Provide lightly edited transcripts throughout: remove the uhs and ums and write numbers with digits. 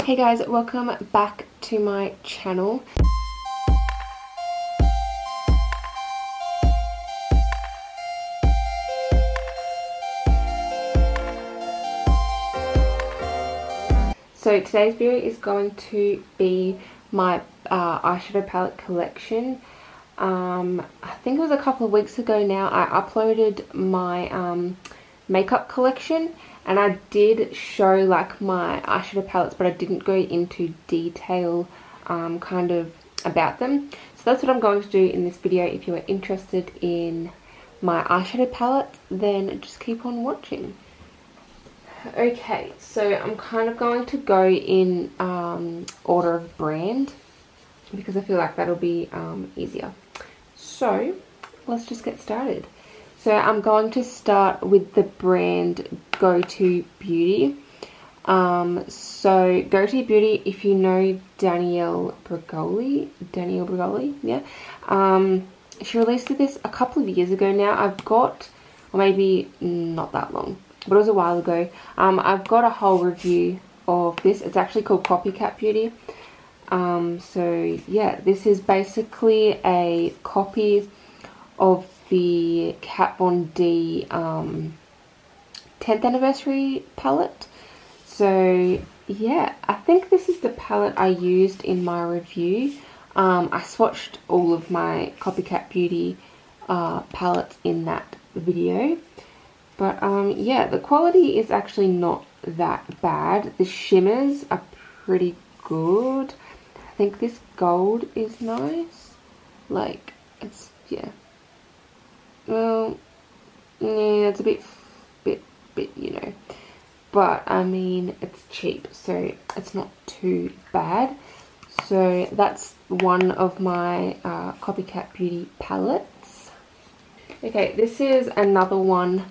Hey guys, welcome back to my channel. So today's video is going to be my eyeshadow palette collection. I think it was a couple of weeks ago now I uploaded my makeup collection, and I did show like my eyeshadow palettes, but I didn't go into detail kind of about them. So that's what I'm going to do in this video. If you are interested in my eyeshadow palette, then just keep on watching. Okay, so I'm kind of going to go in order of brand because I feel like that'll be easier. So let's just get started. So I'm going to start with the brand Go To Beauty. So Go To Beauty, if you know Danielle Bregoli, yeah. She released this a couple of years ago now. I've got, or maybe not that long, but it was a while ago. I've got a whole review of this. It's actually called Copycat Beauty. So yeah, this is basically a copy of the Kat Von D 10th anniversary palette. So yeah, I think this is the palette I used in my review. I swatched all of my Copycat Beauty palettes in that video. But yeah, the quality is actually not that bad. The shimmers are pretty good. I think this gold is nice. Like, it's, yeah. Well, yeah, it's a bit, you know. But, I mean, it's cheap, so it's not too bad. So, that's one of my Copycat Beauty palettes. Okay, this is another one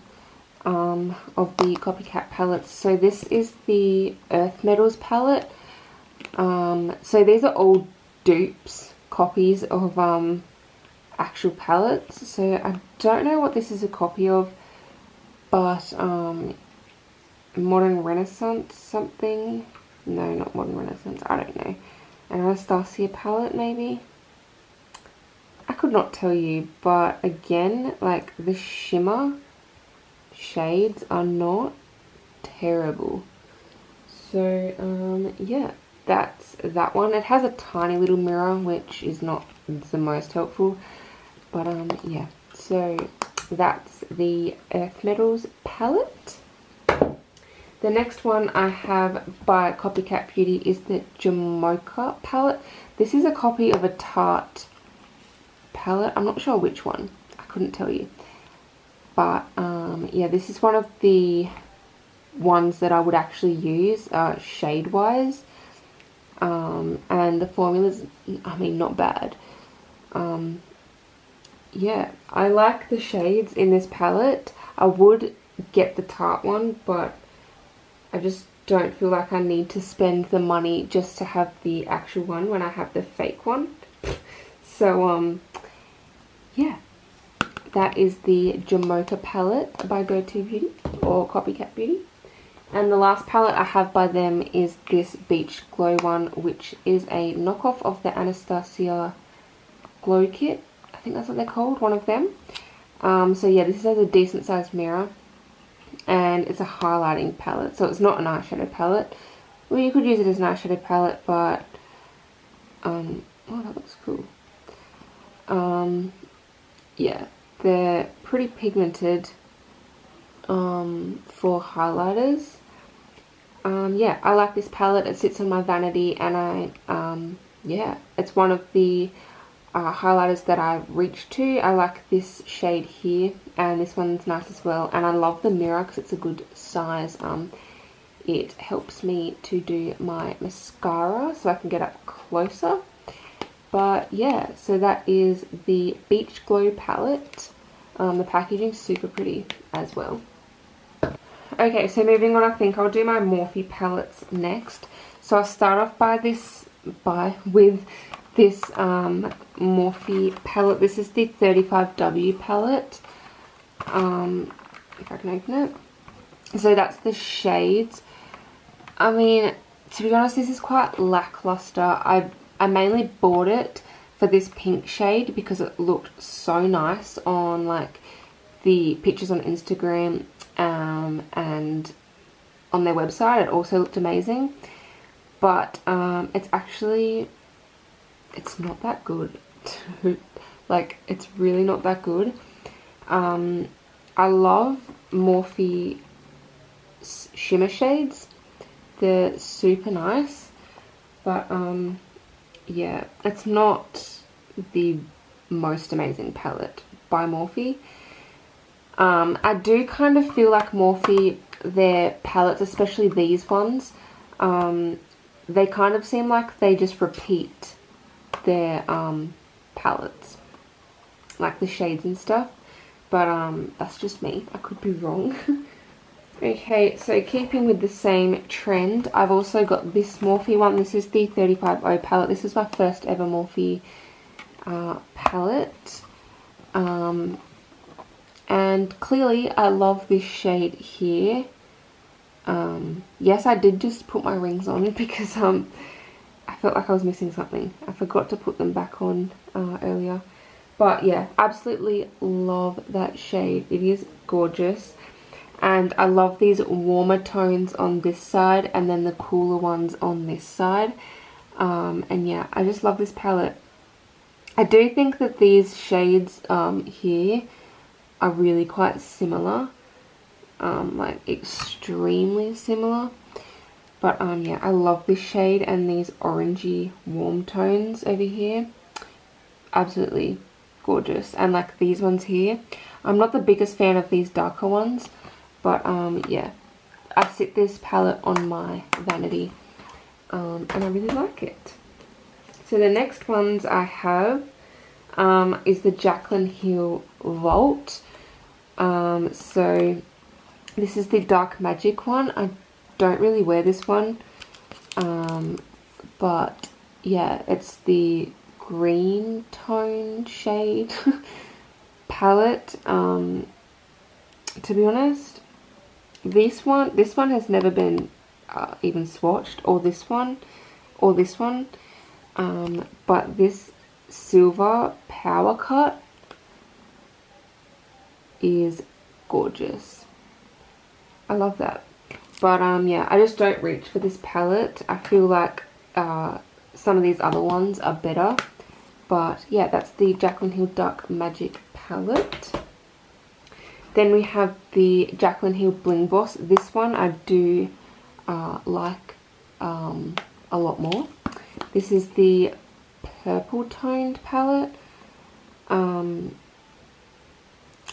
of the Copycat palettes. So this is the Earth Metals palette. So these are all dupes, copies of actual palettes. So I don't know what this is a copy of, but Modern Renaissance something. No, not Modern Renaissance, I don't know. An Anastasia palette maybe? I could not tell you, but again, like the shimmer shades are not terrible. So yeah, that's that one. It has a tiny little mirror, which is not the most helpful, but yeah, so that's the Earth Metals palette. The next one I have by Copycat Beauty is the Jamocha palette. This is a copy of a Tarte palette. I'm not sure which one, I couldn't tell you. But yeah, this is one of the ones that I would actually use shade wise, and the formula's, I mean, not bad. Yeah, I like the shades in this palette. I would get the Tarte one, but I just don't feel like I need to spend the money just to have the actual one when I have the fake one. So yeah, that is the Jamocha palette by Go To Beauty or Copycat Beauty. And the last palette I have by them is this Beach Glow one, which is a knockoff of the Anastasia Glow Kit. I think that's what they're called, one of them. So yeah, this has a decent sized mirror, and it's a highlighting palette, so it's not an eyeshadow palette. Well, you could use it as an eyeshadow palette, but oh, that looks cool. Yeah, they're pretty pigmented for highlighters. Yeah, I like this palette. It sits on my vanity, and yeah, it's one of the highlighters that I reach to. I like this shade here, and this one's nice as well, and I love the mirror because it's a good size. It helps me to do my mascara so I can get up closer. But yeah, so that is the Beach Glow palette. The packaging's super pretty as well. Okay, so moving on, I think I'll do my Morphe palettes next. So I'll start off with this Morphe palette. This is the 35W palette. If I can open it. So that's the shades. I mean, to be honest, this is quite lackluster. I mainly bought it for this pink shade because it looked so nice on like the pictures on Instagram and on their website. It also looked amazing, but it's not that good. Like, it's really not that good. I love Morphe shimmer shades. They're super nice, but yeah, it's not the most amazing palette by Morphe. I do kind of feel like Morphe, their palettes, especially these ones, they kind of seem like they just repeat their palettes, like the shades and stuff, but that's just me. I could be wrong. Okay, so keeping with the same trend, I've also got this Morphe one. This is the 35O palette. This is my first ever Morphe palette. And clearly I love this shade here. Yes, I did just put my rings on because I felt like I was missing something. I forgot to put them back on earlier. But yeah, absolutely love that shade. It is gorgeous. And I love these warmer tones on this side and then the cooler ones on this side. And yeah, I just love this palette. I do think that these shades here are really quite similar. Like extremely similar. But yeah, I love this shade and these orangey warm tones over here. Absolutely gorgeous. And like these ones here. I'm not the biggest fan of these darker ones. But yeah, I sit this palette on my vanity and I really like it. So the next ones I have is the Jaclyn Hill Vault. So this is the Dark Magic one. I don't really wear this one, but yeah, it's the green tone shade palette. To be honest, this one has never been even swatched, or this one, but this silver power cut is gorgeous. I love that. But yeah, I just don't reach for this palette. I feel like some of these other ones are better. But yeah, that's the Jaclyn Hill Dark Magic palette. Then we have the Jaclyn Hill Bling Boss. This one I do like a lot more. This is the purple toned palette. I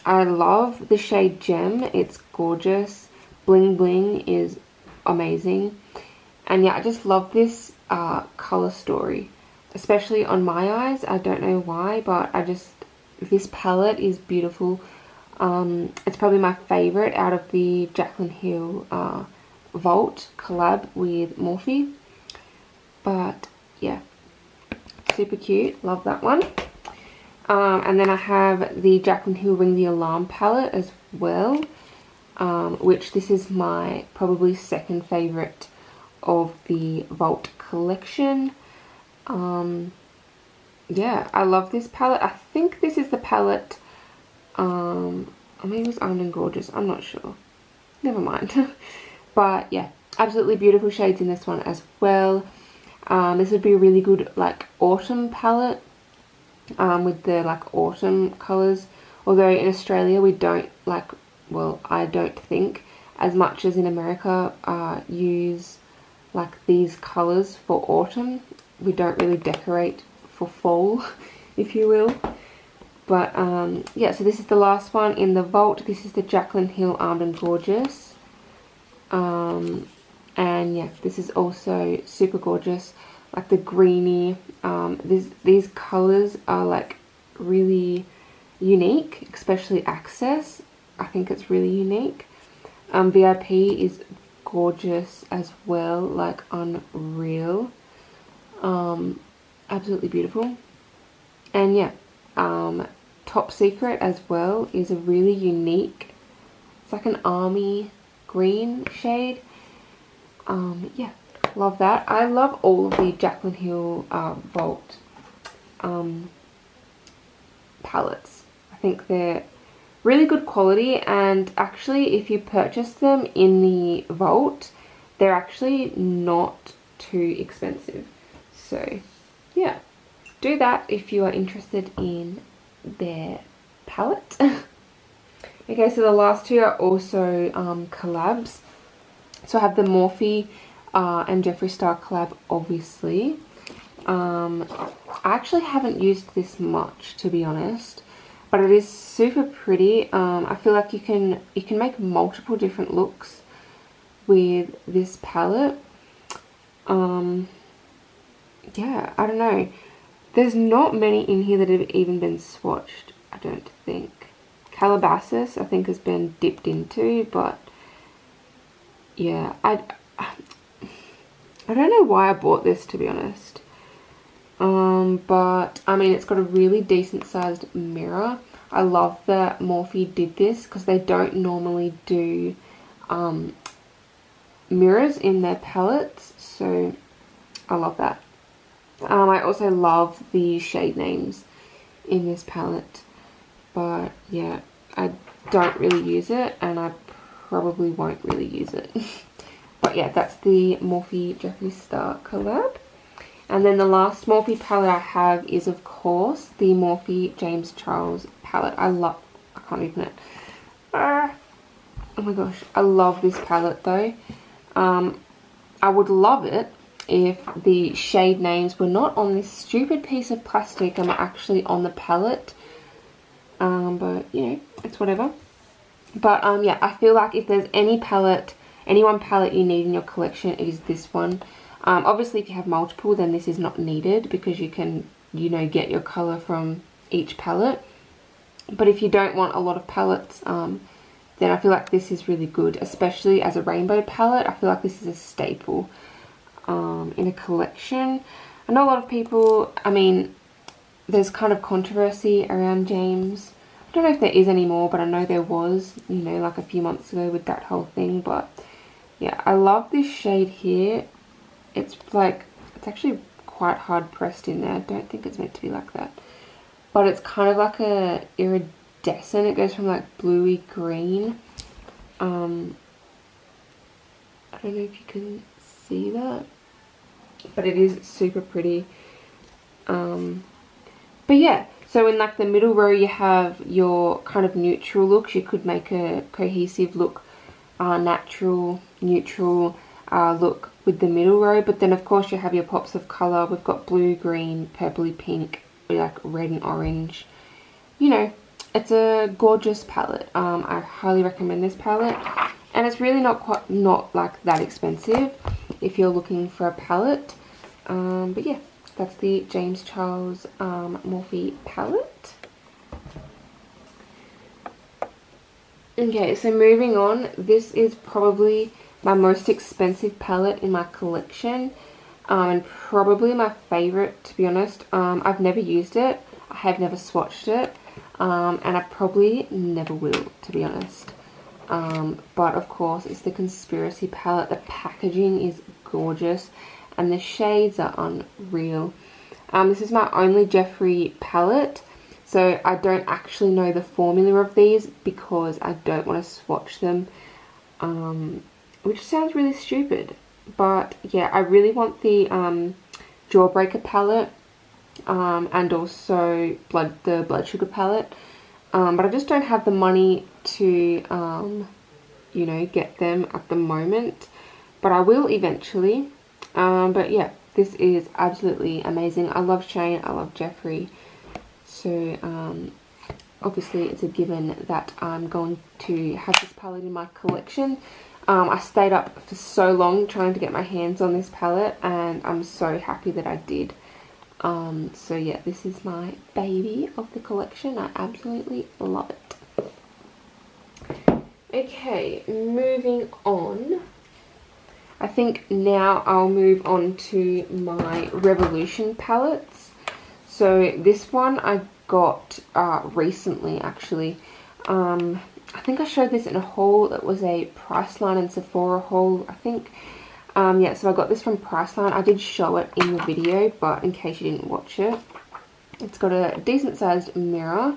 love the shade Gem. It's gorgeous. Bling Bling is amazing. And yeah, I just love this color story, especially on my eyes. I don't know why, but this palette is beautiful. It's probably my favorite out of the Jaclyn Hill Vault collab with Morphe. But yeah, super cute. Love that one. And then I have the Jaclyn Hill Ring the Alarm palette as well, which this is my probably second favorite of the Vault collection. Yeah, I love this palette. I think this is the palette, or maybe it was Almond Gorgeous, I'm not sure. Never mind. But yeah, absolutely beautiful shades in this one as well. This would be a really good like autumn palette, with the like autumn colours. Although in Australia we don't like, well, I don't think as much as in America use like these colours for autumn. We don't really decorate for fall, if you will. But yeah, so this is the last one in the Vault. This is the Jaclyn Hill Almond Gorgeous. And yeah, this is also super gorgeous. Like the greeny, these colours are like really unique, especially Access. I think it's really unique. VIP is gorgeous as well, like unreal. Absolutely beautiful. And yeah, Top Secret as well is a really unique, it's like an army green shade. Yeah, Love that. I love all of the Jaclyn Hill Vault palettes. I think they're really good quality, and actually if you purchase them in the Vault, they're actually not too expensive. So yeah, do that if you are interested in their palette. Okay, so the last two are also collabs. So I have the Morphe and Jeffree Star collab, obviously. I actually haven't used this much, to be honest, but it is super pretty. I feel like you can make multiple different looks with this palette. Yeah, I don't know. There's not many in here that have even been swatched, I don't think. Calabasas, I think, has been dipped into, but yeah, I don't know why I bought this, to be honest. But I mean, it's got a really decent sized mirror. I love that Morphe did this because they don't normally do mirrors in their palettes, so I love that. I also love the shade names in this palette, but yeah, I don't really use it, and I probably won't really use it. But yeah, that's the Morphe Jeffree Star collab. And then the last Morphe palette I have is, of course, the Morphe James Charles palette. I can't open it. Oh my gosh, I love this palette though. I would love it if the shade names were not on this stupid piece of plastic and were actually on the palette. But you know, it's whatever. But yeah, I feel like if there's any one palette you need in your collection, it is this one. Obviously if you have multiple, then this is not needed because you can, you know, get your color from each palette. But if you don't want a lot of palettes, then I feel like this is really good, especially as a rainbow palette. I feel like this is a staple in a collection. I know a lot of people, I mean, there's kind of controversy around James. I don't know if there is anymore, but I know there was, you know, like a few months ago with that whole thing. But yeah, I love this shade here. It's like, it's actually quite hard pressed in there. I don't think it's meant to be like that, but it's kind of like a iridescent. It goes from like bluey green. I don't know if you can see that, but it is super pretty. But yeah, so in like the middle row you have your kind of neutral looks. You could make a cohesive look, natural, neutral look with the middle row, but then of course you have your pops of color. We've got blue, green, purpley, pink, like red and orange. You know, it's a gorgeous palette. I highly recommend this palette, and it's really not like that expensive if you're looking for a palette. But yeah, that's the James Charles Morphe palette. Okay, so moving on, this is probably my most expensive palette in my collection, and probably my favorite, to be honest. I've never used it, I have never swatched it, and I probably never will, to be honest. But of course, it's the Conspiracy palette. The packaging is gorgeous, and the shades are unreal. This is my only Jeffree palette, so I don't actually know the formula of these because I don't want to swatch them. Which sounds really stupid, but yeah, I really want the Jawbreaker palette, and also the Blood Sugar palette, but I just don't have the money to you know, get them at the moment, but I will eventually. But yeah, this is absolutely amazing. I love Shane, I love Jeffree, so obviously it's a given that I'm going to have this palette in my collection. I stayed up for so long trying to get my hands on this palette, and I'm so happy that I did. So yeah, this is my baby of the collection. I absolutely love it. Okay, moving on. I think now I'll move on to my Revolution palettes. So this one I got recently, actually. I think I showed this in a haul that was a Priceline and Sephora haul, I think. Yeah, so I got this from Priceline. I did show it in the video, but in case you didn't watch it, it's got a decent sized mirror.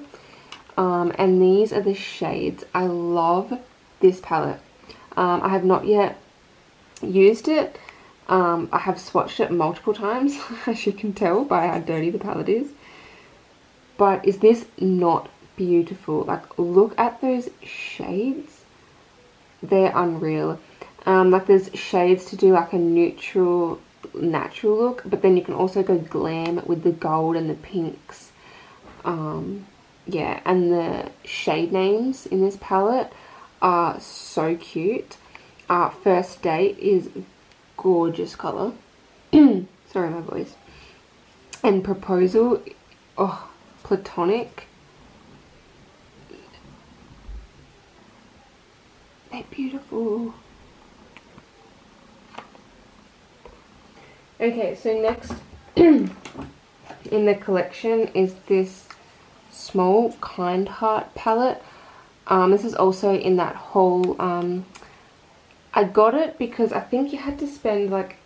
And these are the shades. I love this palette. I have not yet used it. I have swatched it multiple times, as you can tell by how dirty the palette is. But is this not beautiful? Like, look at those shades. They're unreal. Like, there's shades to do like a neutral, natural look, but then you can also go glam with the gold and the pinks. Yeah, and the shade names in this palette are so cute. First Date is gorgeous color. Sorry, my voice. And Proposal, oh, Platonic. They're beautiful. Okay, so next in the collection is this small Kind Heart palette. This is also in that whole, I got it because I think you had to spend like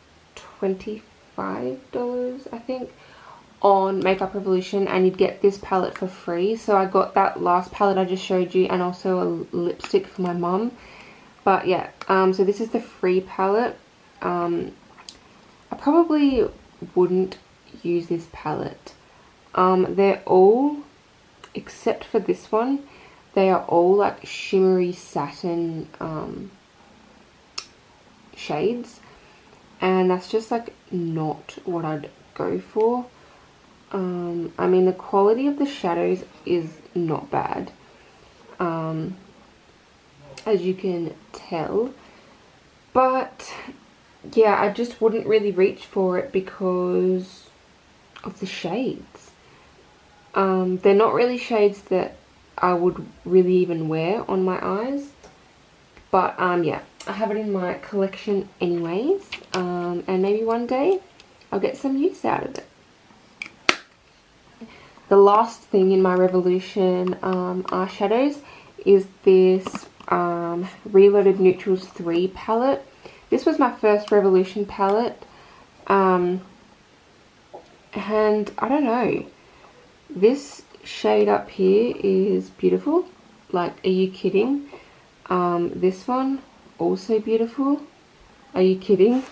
$25, I think, on Makeup Revolution, and you'd get this palette for free. So I got that last palette I just showed you, and also a lipstick for my mum. But yeah, so this is the free palette. I probably wouldn't use this palette. They're all, except for this one, they are all like shimmery satin shades, and that's just like not what I'd go for. I mean, the quality of the shadows is not bad, as you can tell, but yeah, I just wouldn't really reach for it because of the shades. They're not really shades that I would really even wear on my eyes, but yeah, I have it in my collection anyways, and maybe one day I'll get some use out of it. The last thing in my Revolution eyeshadows is this Reloaded Neutrals 3 palette. This was my first Revolution palette, and I don't know, this shade up here is beautiful. Like, are you kidding? This one, also beautiful. Are you kidding?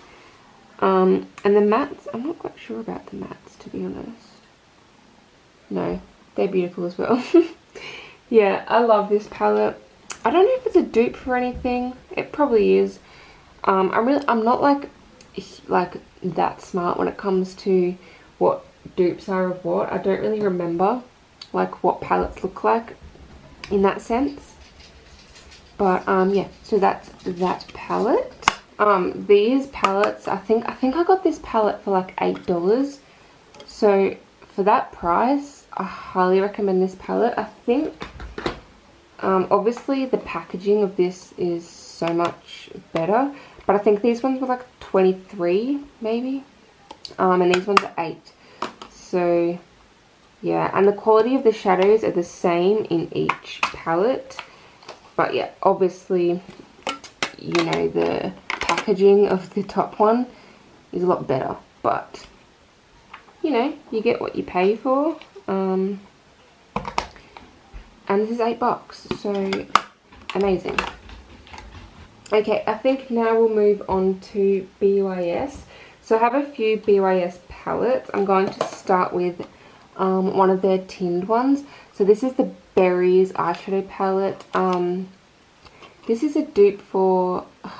And the mattes, I'm not quite sure about the mattes, to be honest. No, they're beautiful as well. Yeah, I love this palette. I don't know if it's a dupe for anything. It probably is. I'm not like that smart when it comes to what dupes are of what. I don't really remember like what palettes look like in that sense. But yeah, so that's that palette. These palettes, I think I got this palette for like $8. So for that price, I highly recommend this palette. I think obviously the packaging of this is so much better, but I think these ones were like 23 maybe, and these ones are 8. So yeah, and the quality of the shadows are the same in each palette, but yeah, obviously, you know, the packaging of the top one is a lot better, but you know, you get what you pay for. And this is $8, so amazing. Okay, I think now we'll move on to BYS. So I have a few BYS palettes. I'm going to start with one of their tinned ones. So this is the Berries eyeshadow palette. This is a dupe for, I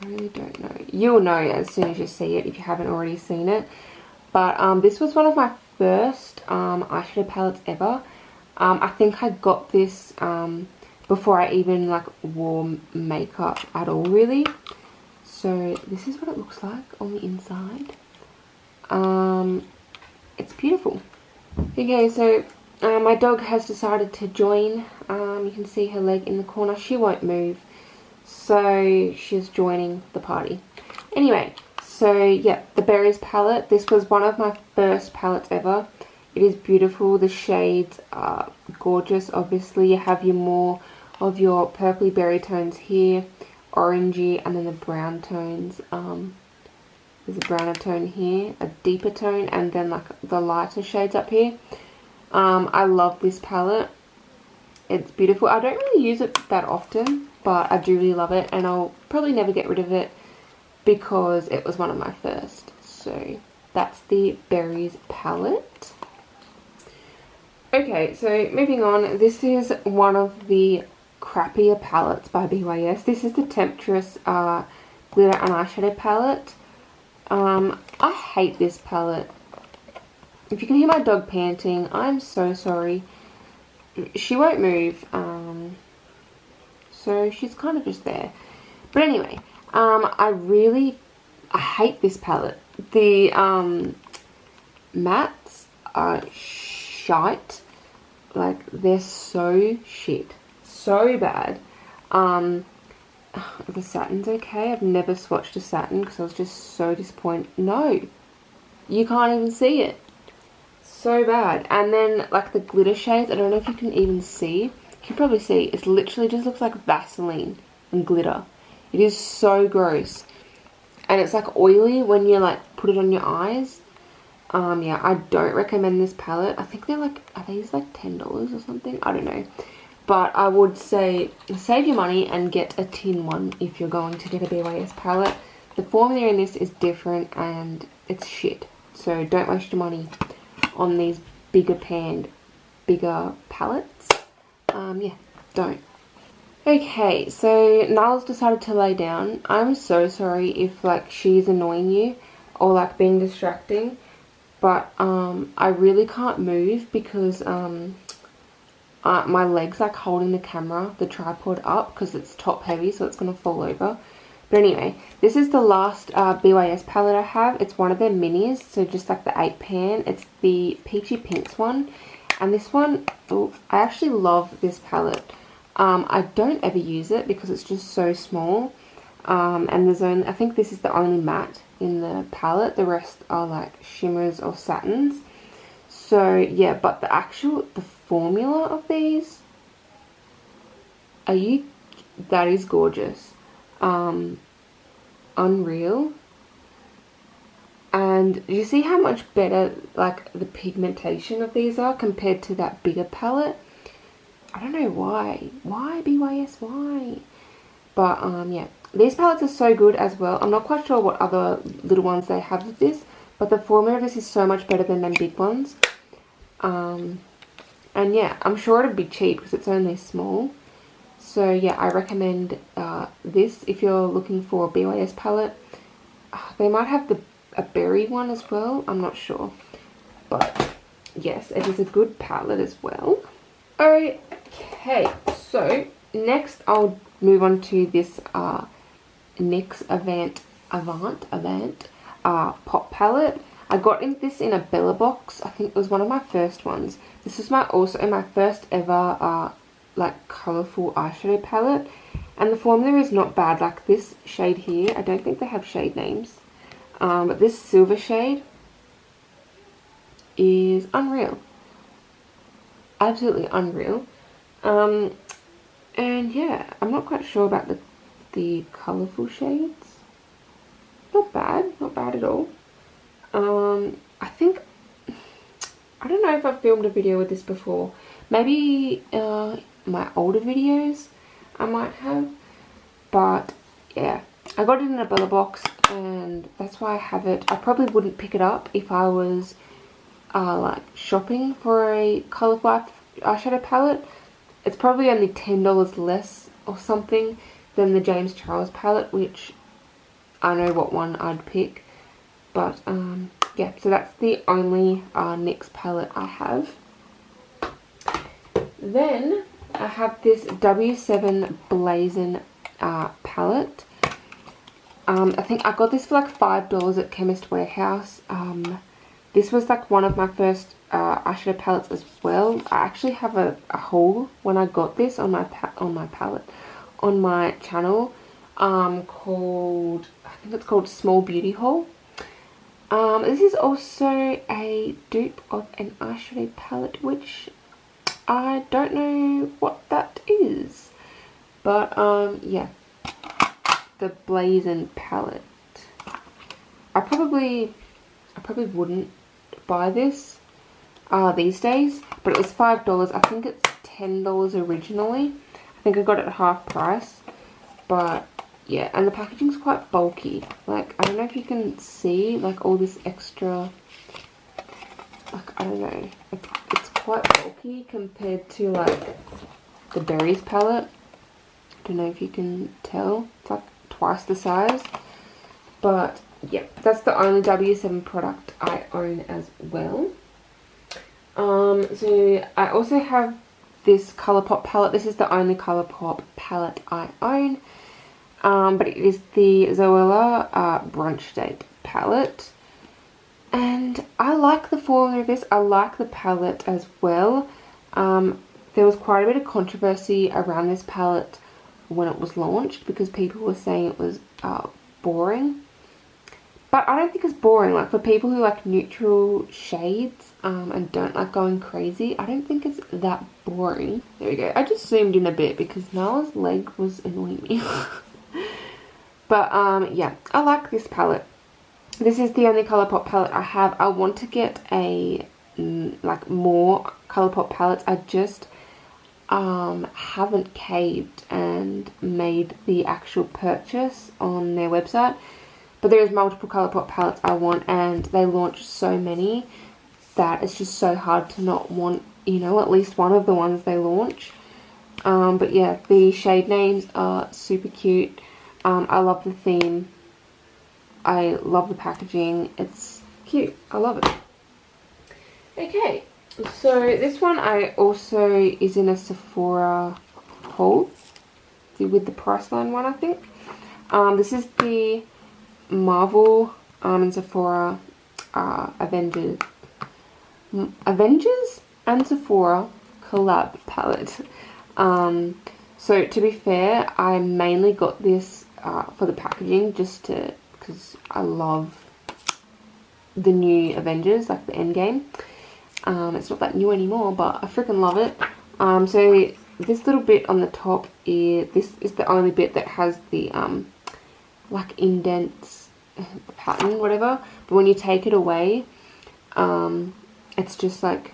really don't know. You'll know as soon as you see it if you haven't already seen it. But this was one of my first eyeshadow palettes ever. I think I got this before I even like wore makeup at all, really. So this is what it looks like on the inside. It's beautiful. Okay, so my dog has decided to join. You can see her leg in the corner. She won't move, so she's joining the party. Anyway, so yeah, the Berries palette. This was one of my first palettes ever. It is beautiful. The shades are gorgeous. Obviously, you have your more of your purpley berry tones here, orangey, and then the brown tones. There's a browner tone here, a deeper tone, and then like the lighter shades up here. I love this palette. It's beautiful. I don't really use it that often, but I do really love it, and I'll probably never get rid of it because it was one of my first. So that's the Berries palette. Okay, so moving on, this is one of the crappier palettes by BYS. This is the Temptress glitter and eyeshadow palette. I hate this palette. If you can hear my dog panting, I'm so sorry. She won't move, so she's kind of just there. But anyway, I hate this palette. The mattes are shite. Like, they're so shit. So bad. The satin's okay. I've never swatched a satin because I was just so disappointed. No, you can't even see it. So bad. And then like the glitter shades, I don't know if you can even see. You can probably see. It literally just looks like Vaseline and glitter. It is so gross. And it's like oily when you like put it on your eyes. Yeah, I don't recommend this palette. I think they're like, are these like $10 or something? I don't know. But I would say save your money and get a tin one if you're going to get a BYS palette. The formula in this is different and it's shit. So don't waste your money on these bigger palettes. Yeah, don't. Okay, so Niall's decided to lay down. I'm so sorry if like she's annoying you or like being distracting. But I really can't move because my leg's like holding the camera, the tripod up because it's top heavy, so it's going to fall over. But anyway, this is the last BYS palette I have. It's one of their minis, so just like the 8 pan. It's the Peachy Pinks one. And this one, oh, I actually love this palette. I don't ever use it because it's just so small. And there's only, I think this is the only matte in the palette. The rest are like shimmers or satins. So yeah, but the formula of these, that is gorgeous. Unreal. And you see how much better like the pigmentation of these are compared to that bigger palette. I don't know why BYS, why? But yeah, these palettes are so good as well. I'm not quite sure what other little ones they have with this, but the formula of this is so much better than them big ones. And yeah, I'm sure it'd be cheap because it's only small. So yeah, I recommend this if you're looking for a BYS palette. They might have a berry one as well, I'm not sure. But yes, it is a good palette as well. Okay, so next I'll move on to this NYX Avant pop palette. I got this in a Bella box. I think it was one of my first ones. This is also my first ever like colourful eyeshadow palette, and the formula is not bad. Like this shade here, I don't think they have shade names, but this silver shade is unreal, absolutely unreal. And yeah, I'm not quite sure about the colourful shades. Not bad at all. I think, I don't know if I've filmed a video with this before. Maybe my older videos I might have. But yeah, I got it in a Bella box and that's why I have it. I probably wouldn't pick it up if I was like shopping for a colourful eyeshadow palette. It's probably only $10 less or something than the James Charles palette, which I know what one I'd pick. But yeah, so that's the only NYX palette I have. Then I have this W7 Blazin' palette. I think I got this for like $5 at Chemist Warehouse. This was like one of my first eyeshadow palettes as well. I actually have a haul when I got this on my palette on my channel, called, I think it's called Small Beauty Haul. This is also a dupe of an eyeshadow palette, which I don't know what that is, but yeah, the Blazing palette. I probably wouldn't buy this these days, but it was $5. I think it's $10 originally. I think I got it at half price, but yeah, and the packaging's quite bulky. Like, I don't know if you can see, like, all this extra, like, I don't know, it's quite bulky compared to, like, the Berries palette. I don't know if you can tell, it's like twice the size, but yeah, that's the only W7 product I own as well. So I also have this Colourpop palette. This is the only Colourpop palette I own. But it is the Zoella Brunch Date palette. And I like the formula of this. I like the palette as well. There was quite a bit of controversy around this palette when it was launched because people were saying it was boring. But I don't think it's boring. Like, for people who like neutral shades and don't like going crazy, I don't think it's that boring. There we go. I just zoomed in a bit because Nala's leg was annoying me. But yeah, I like this palette. This is the only Colourpop palette I have. I want to get a like more Colourpop palettes. I just haven't caved and made the actual purchase on their website. But there's multiple Colourpop palettes I want, and they launch so many that it's just so hard to not want, you know, at least one of the ones they launch. But yeah, the shade names are super cute. I love the theme. I love the packaging. It's cute. I love it. Okay, so this one I also is in a Sephora haul with the Priceline one, I think. This is the Marvel and Sephora Avengers and Sephora collab palette. So to be fair, I mainly got this for the packaging, just because I love the new Avengers, like the Endgame. It's not that new anymore, but I freaking love it. So this little bit on the top this is the only bit that has the like indents pattern, whatever. But when you take it away, it's just like,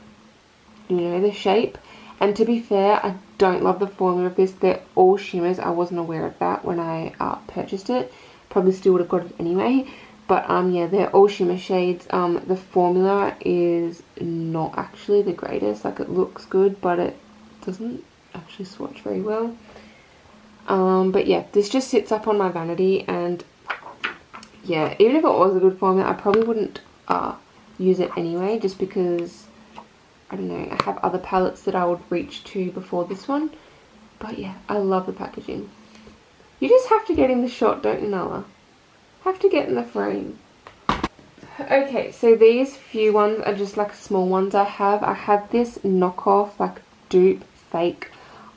you know, the shape. And to be fair, I don't love the formula of this. They're all shimmers. I wasn't aware of that when I purchased it. Probably still would have got it anyway. But yeah, they're all shimmer shades. The formula is not actually the greatest. Like, it looks good, but it doesn't actually swatch very well. But yeah, this just sits up on my vanity, and yeah, even if it was a good formula, I probably wouldn't use it anyway, just because, I don't know, I have other palettes that I would reach to before this one. But yeah, I love the packaging. You just have to get in the shot, don't you, Nala? Have to get in the frame. Okay, so these few ones are just like small ones I have. I have this knockoff, like dupe fake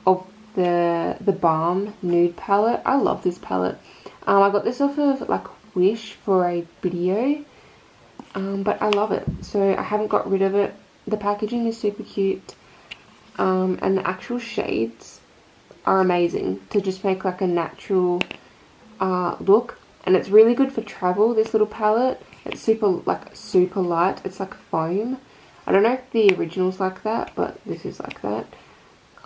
of the Balm Nude palette. I love this palette. I got this off of like Wish for a video. But I love it. So I haven't got rid of it. The packaging is super cute. And the actual shades are amazing to just make like a natural look. And it's really good for travel, this little palette. It's super light. It's like foam. I don't know if the original's like that, but this is like that.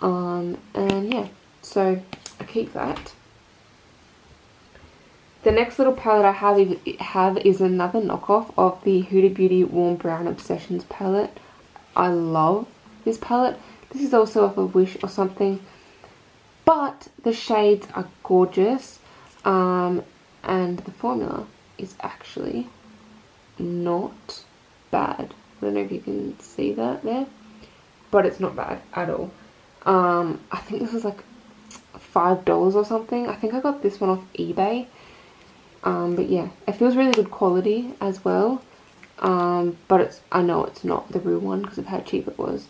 And yeah, so I keep that. The next little palette I have is another knockoff of the Huda Beauty Warm Brown Obsessions palette. I love this palette. This is also off of Wish or something. But the shades are gorgeous. And the formula is actually not bad. I don't know if you can see that there, but it's not bad at all. I think this was like $5 or something. I think I got this one off eBay. But yeah, it feels really good quality as well. But I know it's not the real one because of how cheap it was.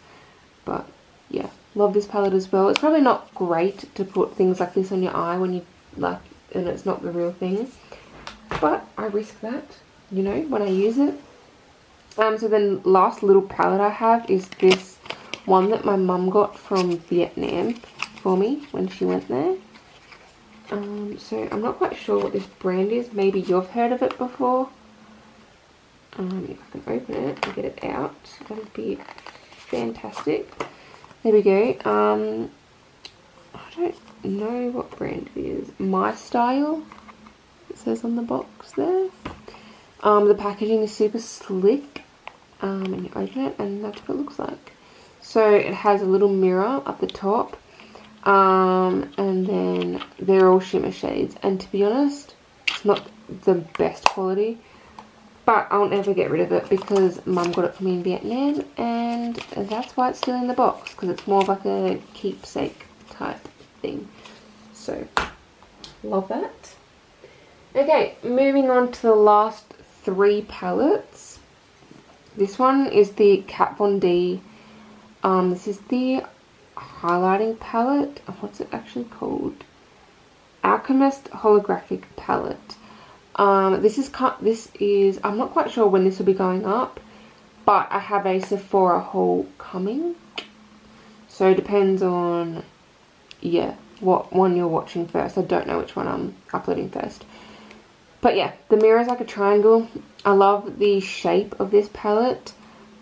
But yeah, love this palette as well. It's probably not great to put things like this on your eye when you like, and it's not the real thing, but I risk that, you know, when I use it. So the last little palette I have is this one that my mum got from Vietnam for me when she went there. So I'm not quite sure what this brand is. Maybe you've heard of it before. If I can open it and get it out, that would be fantastic. There we go. I don't know what brand it is. My Style, it says on the box there. The packaging is super slick. And you open it and that's what it looks like. So it has a little mirror up the top. And then they're all shimmer shades. And to be honest, it's not the best quality. But I'll never get rid of it because Mum got it for me in Vietnam. And that's why it's still in the box. Because it's more of like a keepsake type thing. So, love that. Okay, moving on to the last 3 palettes. This one is the Kat Von D. This is the highlighting palette. What's it actually called? Alchemist Holographic Palette. This is I'm not quite sure when this will be going up, but I have a Sephora haul coming. So it depends on, yeah, what one you're watching first. I don't know which one I'm uploading first. But yeah, the mirror is like a triangle. I love the shape of this palette.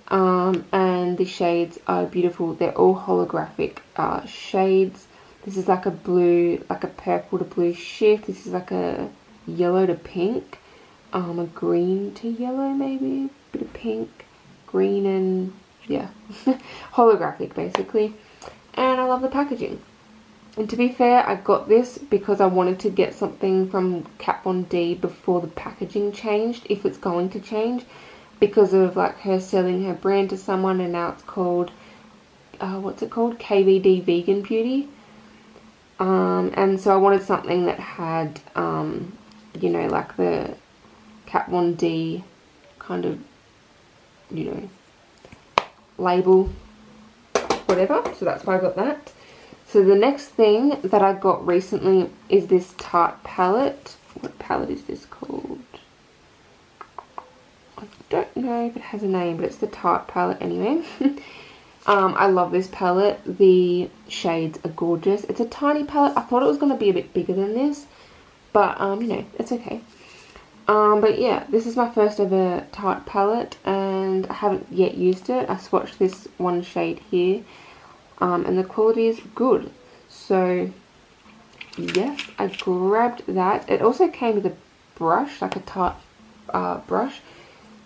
And the shades are beautiful. They're all holographic shades. This is like a blue, like a purple to blue shift. This is like a yellow to pink. A green to yellow maybe. A bit of pink, green, and yeah. Holographic basically. And I love the packaging. And to be fair, I got this because I wanted to get something from Kat Von D before the packaging changed, if it's going to change. Because of like her selling her brand to someone, and now it's called, what's it called? KVD Vegan Beauty. And so I wanted something that had, you know, like the Kat Von D kind of, you know, label, whatever. So that's why I got that. So the next thing that I got recently is this Tarte palette. What palette is this called? I don't know if it has a name, but it's the Tarte palette anyway. I love this palette. The shades are gorgeous. It's a tiny palette. I thought it was going to be a bit bigger than this, but you know, it's okay. But yeah, this is my first ever Tarte palette, and I haven't yet used it. I swatched this one shade here, and the quality is good. So yes, I grabbed that. It also came with a brush, like a Tarte brush.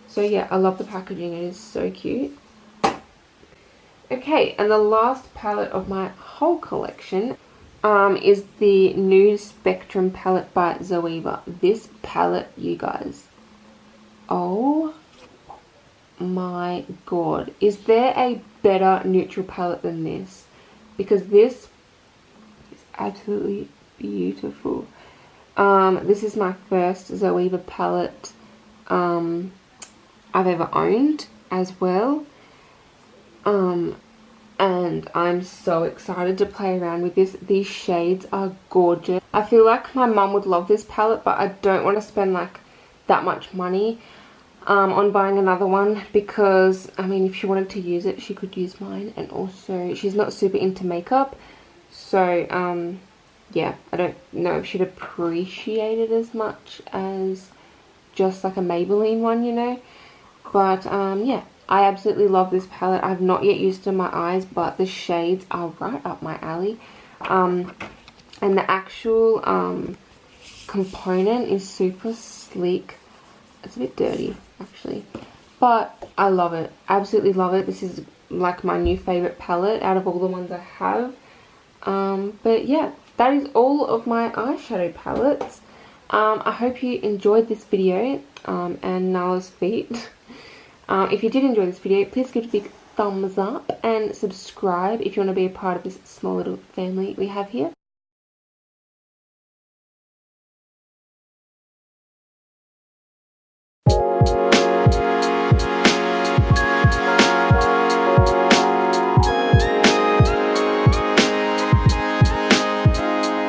So yeah, I love the packaging. It is so cute. Okay, and the last palette of my whole collection is the Nude Spectrum palette by Zoeva. This palette, you guys, oh my god, is there a better neutral palette than this? Because this is absolutely beautiful. This is my first Zoeva palette I've ever owned as well. And I'm so excited to play around with this. These shades are gorgeous. I feel like my mum would love this palette, but I don't want to spend like that much money on buying another one, because I mean, if she wanted to use it, she could use mine. And also she's not super into makeup, so yeah, I don't know if she'd appreciate it as much as just like a Maybelline one, you know. But yeah, I absolutely love this palette. I've not yet used it in my eyes, but the shades are right up my alley. And the actual component is super sleek. It's a bit dirty actually, but I love it. Absolutely love it. This is like my new favorite palette out of all the ones I have. But yeah, that is all of my eyeshadow palettes. I hope you enjoyed this video and Nala's feet. If you did enjoy this video, please give it a big thumbs up and subscribe if you want to be a part of this small little family we have here.